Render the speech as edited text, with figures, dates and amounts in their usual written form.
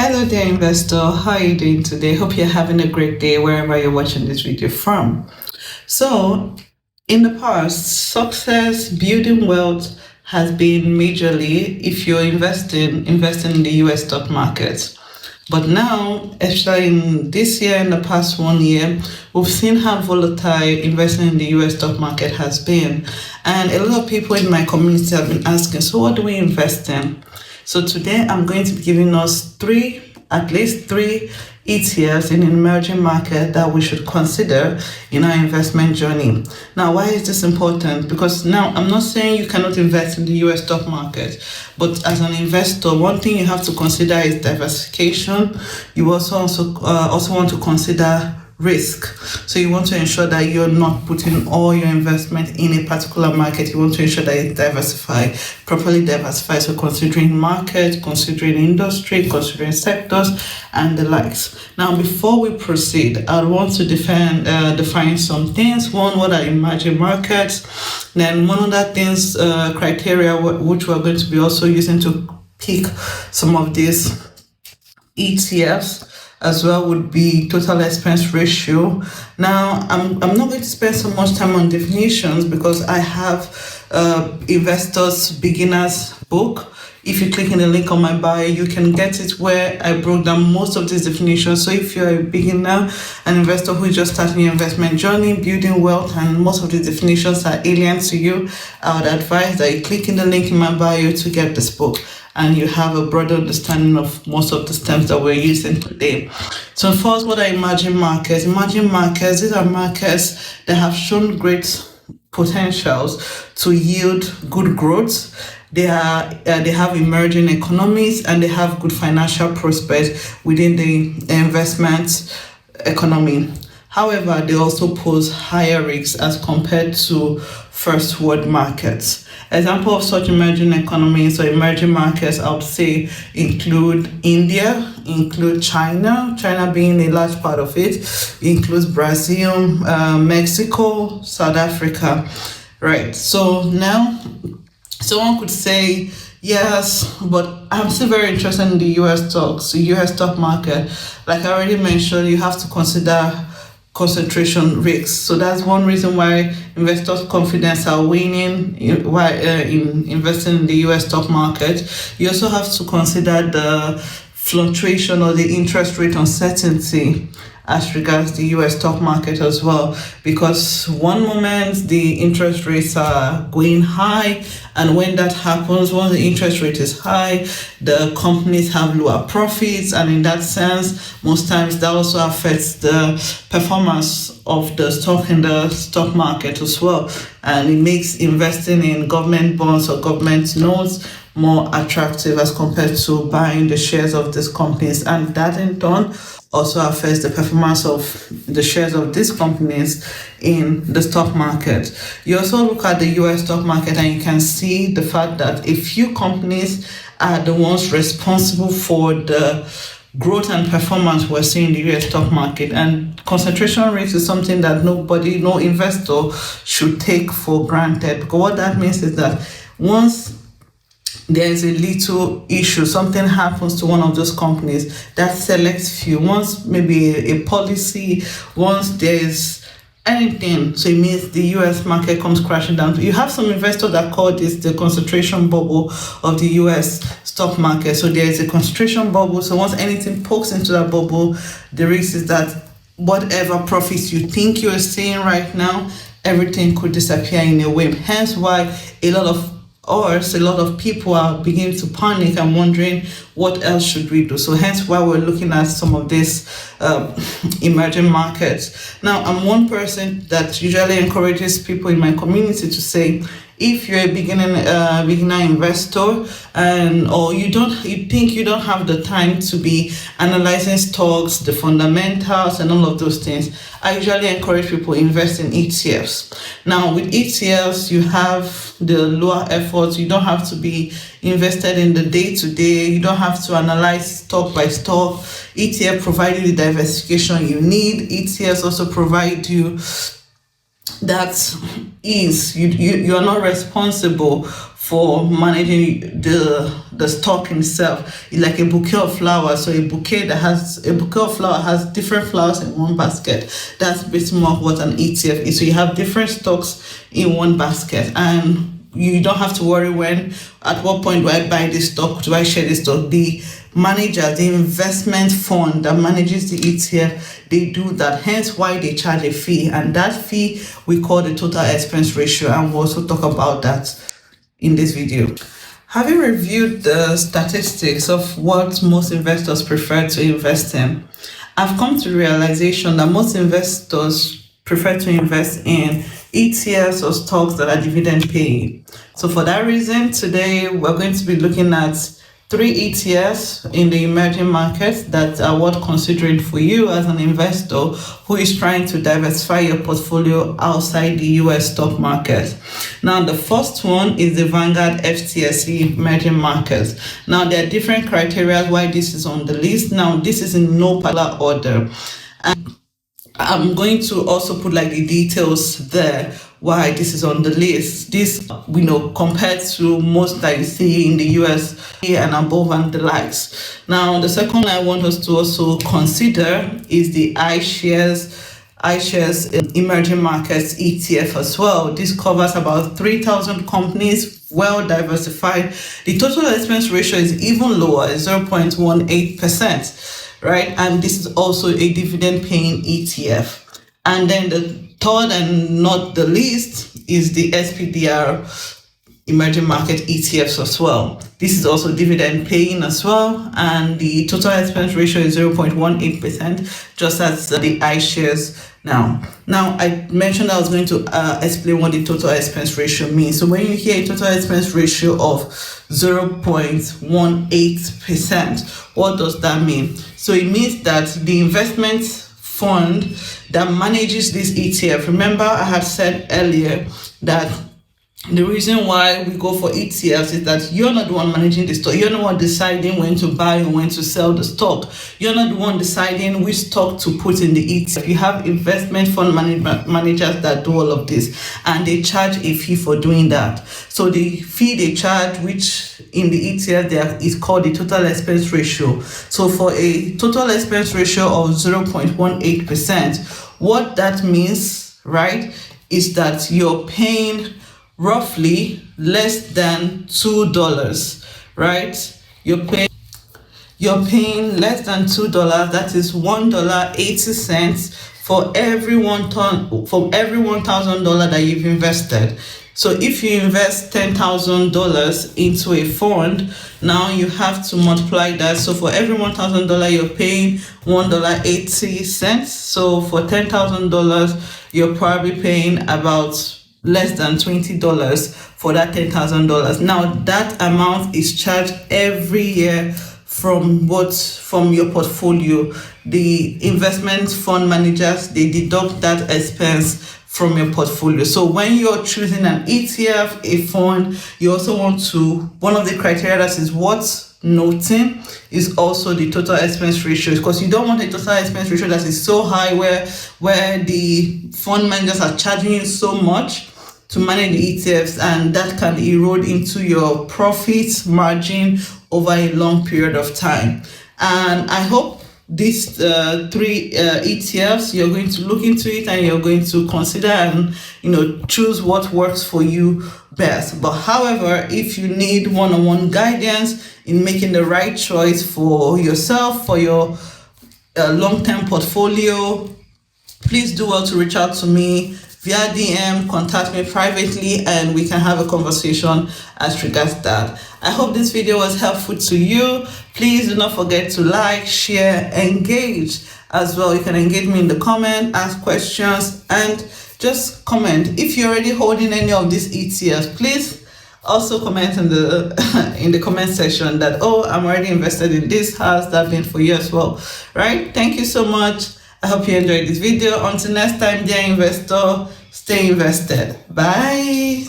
Hello there, investor. How are you doing today? Hope you're having a great day wherever you're watching this video from. So, in the past, success, building wealth has been majorly if you're investing in the US stock market. But now, especially in this year and the past 1 year, we've seen how volatile investing in the US stock market has been. And a lot of people in my community have been asking, so what do we invest in? So today I'm going to be giving us at least three ETFs in an emerging market that we should consider in our investment journey. Now, why is this important? Because now I'm not saying you cannot invest in the US stock market, but as an investor, one thing you have to consider is diversification. You also want to consider risk. So you want to ensure that you're not putting all your investment in a particular market. You want to ensure that it's properly diversified. So considering market, considering industry, considering sectors, and the likes. Now, before we proceed, I want to define some things. One, what are emerging markets? Then one other things, criteria, which we're going to be also using to pick some of these ETFs as well, would be total expense ratio. Now, I'm not going to spend so much time on definitions because I have investors beginners book. If you click in the link on my bio, you can get it where I broke down most of these definitions. So if you're a beginner, an investor who is just starting your investment journey, building wealth, and most of these definitions are alien to you, I would advise that you click in the link in my bio to get this book, and you have a broader understanding of most of the terms that we're using today. So first, what are emerging markets? Emerging markets, these are markets that have shown great potentials to yield good growth. They have emerging economies and they have good financial prospects within the investment economy. However, they also pose higher risks as compared to first world markets. Example of such emerging economies or emerging markets, I would say, include India, include China being a large part of it, includes Brazil, Mexico, South Africa, right? So now, someone could say, yes, but I'm still very interested in the US stock market. Like I already mentioned, you have to consider concentration risks. So that's one reason why investors' confidence are waning in investing in the US stock market. You also have to consider the fluctuation or the interest rate uncertainty as regards the US stock market as well, because one moment the interest rates are going high, and when that happens, when the interest rate is high, the companies have lower profits, and in that sense, most times that also affects the performance of the stock in the stock market as well, and it makes investing in government bonds or government notes more attractive as compared to buying the shares of these companies, and that in turn also affects the performance of the shares of these companies in the stock market. You also look at the US stock market and you can see the fact that a few companies are the ones responsible for the growth and performance we're seeing in the US stock market. And concentration risk is something that no investor should take for granted. Because what that means is that once there's a little issue, something happens to one of those companies, that selects few. Once maybe a policy, once there's anything, so it means the US market comes crashing down. You have some investors that call this the concentration bubble of the US stock market. So there is a concentration bubble. So once anything pokes into that bubble, the risk is that whatever profits you think you're seeing right now, everything could disappear in a whim. Hence why a lot of people are beginning to panic and wondering what else should we do. So hence why we're looking at some of these emerging markets. Now, I'm one person that usually encourages people in my community to say, if you're a beginner investor or you think you don't have the time to be analyzing stocks, the fundamentals and all of those things, I usually encourage people to invest in ETFs. Now with ETFs, you have the lower efforts. You don't have to be invested in the day-to-day. You don't have to analyze stock by stock. ETF provide you the diversification you need. ETFs also provide you that is you are not responsible for managing the stock itself. It's like a bouquet of flowers. So a bouquet of flower has different flowers in one basket. That's basically more what an ETF is. So you have different stocks in one basket, and you don't have to worry at what point do I buy this stock, do I share this stock. The manager, the investment fund that manages the ETF, they do that, hence why they charge a fee, and that fee we call the total expense ratio, and we'll also talk about that in this video. Having reviewed the statistics of what most investors prefer to invest in, I've come to the realization that most investors prefer to invest in ETFs or stocks that are dividend paying. So for that reason, today we're going to be looking at 3 ETFs in the emerging markets that are worth considering for you as an investor who is trying to diversify your portfolio outside the US stock market. Now, the first one is the Vanguard FTSE emerging markets. Now, there are different criteria why this is on the list. Now, this is in no particular order. And I'm going to also put like the details there why this is on the list. This, compared to most that you see in the US and above and the likes. Now, the second I want us to also consider is the iShares emerging markets ETF as well. This covers about 3,000 companies, well diversified. The total expense ratio is even lower, 0.18%. Right, and this is also a dividend paying ETF. And then the third and not the least is the SPDR emerging market ETFs as well. This is also dividend paying as well, and the total expense ratio is 0.18%, just as the iShares. Now I mentioned I was going to explain what the total expense ratio means. So when you hear a total expense ratio of 0.18%, what does that mean? So it means that the investment fund that manages this ETF, remember I had said earlier that the reason why we go for ETFs is that you're not the one managing the stock. You're not the one deciding when to buy or when to sell the stock. You're not the one deciding which stock to put in the ETF. You have investment fund managers that do all of this, and they charge a fee for doing that. So the fee they charge, which in the ETF there is called the total expense ratio. So for a total expense ratio of 0.18%, what that means, right, is that you're paying roughly less than $2, right? You're paying less than $2. That is $1.80 for every $1,000 that you've invested. So if you invest $10,000 into a fund, now you have to multiply that. So for every $1,000 you're paying $1.80. So for $10,000 you're probably paying about less than $20 for that $10,000. Now that amount is charged every year from your portfolio. The investment fund managers, they deduct that expense from your portfolio. So when you're choosing an ETF, a fund, you also want to, one of the criteria that is worth noting is also the total expense ratio, because you don't want a total expense ratio that is so high where the fund managers are charging you so much to manage the ETFs, and that can erode into your profit margin over a long period of time. And I hope these 3 ETFs, you're going to look into it and you're going to consider and choose what works for you best. But however, if you need one-on-one guidance in making the right choice for yourself, for your long-term portfolio, please do well to reach out to me via DM, contact me privately, and we can have a conversation as regards that. I hope this video was helpful to you. Please do not forget to like, share, engage as well. You can engage me in the comment, ask questions, and just comment. If you're already holding any of these ETFs, please also comment in the in the comment section that, oh, I'm already invested in this. How's that been for you as well? Right? Thank you so much. I hope you enjoyed this video. Until next time, dear investor, stay invested. Bye.